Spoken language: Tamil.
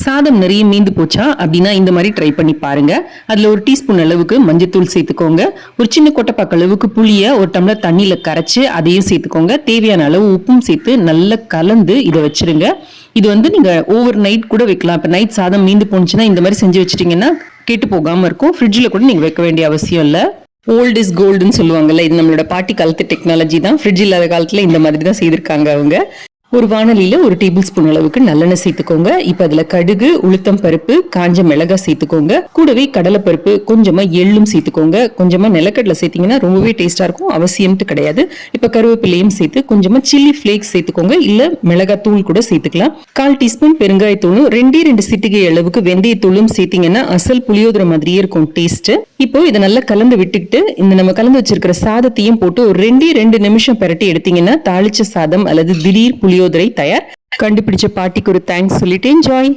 சாதம் நிறைய மீந்து போச்சா அப்படின்னா இந்த மாதிரி ட்ரை பண்ணி பாருங்க. அதுல ஒரு டீஸ்பூன் அளவுக்கு மஞ்சத்தூள் சேர்த்துக்கோங்க. ஒரு சின்ன கொட்டைப்பாக்கு அளவுக்கு புளிய ஒரு டம்ளர் தண்ணியில கரைச்சு அதையும் சேர்த்துக்கோங்க. தேவையான அளவு உப்பும் சேர்த்து நல்லா கலந்து இதை வச்சிருங்க. இது நீங்க ஓவர் நைட் கூட வைக்கலாம். இப்ப நைட் சாதம் மீந்து போனுச்சுன்னா இந்த மாதிரி செஞ்சு வச்சிட்டீங்கன்னா கெட்டு போகாம இருக்கும். ஃப்ரிட்ஜ்ல கூட நீங்க வைக்க வேண்டிய அவசியம் இல்ல. ஓல்ட் இஸ் கோல்டுன்னு சொல்லுவாங்கல்ல, இது நம்மளோட பாட்டி காலத்து டெக்னாலஜி தான். ஃப்ரிட்ஜ் இல்லாத காலத்துல இந்த மாதிரி தான் செய்திருக்காங்க அவங்க. ஒரு வானலியில ஒரு டேபிள் ஸ்பூன் அளவுக்கு நல்லெண்ணெய் சேர்த்துக்கோங்க. இப்ப அதுல கடுகு, உளுத்தம் பருப்பு, காஞ்ச மிளகாய் சேர்த்துக்கோங்க. கூடவே கடலை பருப்பு, கொஞ்சமா எள்ளும் சேர்த்துக்கோங்க. கொஞ்சமா நிலக்கடலை சேர்த்தீங்கன்னா ரொம்பவே டேஸ்டா இருக்கும். அவசியம்ட்டு கிடையாது. இப்ப கருவேப்பிலையும் சேர்த்து கொஞ்சமா சில்லி பிளேக்ஸ் சேர்த்துக்கோங்க. இல்ல மிளகாய் தூள் கூட சேர்த்துக்கலாம். 1/4 டீஸ்பூன் பெருங்காயத்தூளும் 2 சிட்டிகை அளவுக்கு வெந்தயத்தூளும் சேர்த்தீங்கன்னா அசல் புளியோதரை மாதிரியே இருக்கும் டேஸ்ட். இப்போ இதை நல்லா கலந்து விட்டுக்கிட்டு இந்த நம்ம கலந்து வச்சிருக்கிற சாதத்தையும் போட்டு ஒரு 2 நிமிஷம் பெரட்டி எடுத்தீங்கன்னா தாளிச்ச சாதம் அல்லது திடீர் புளியோதரை தயார். கண்டுபிடிச்ச பாட்டிக்கு ஒரு தேங்க்ஸ் சொல்லிட்டு என்ஜாய்.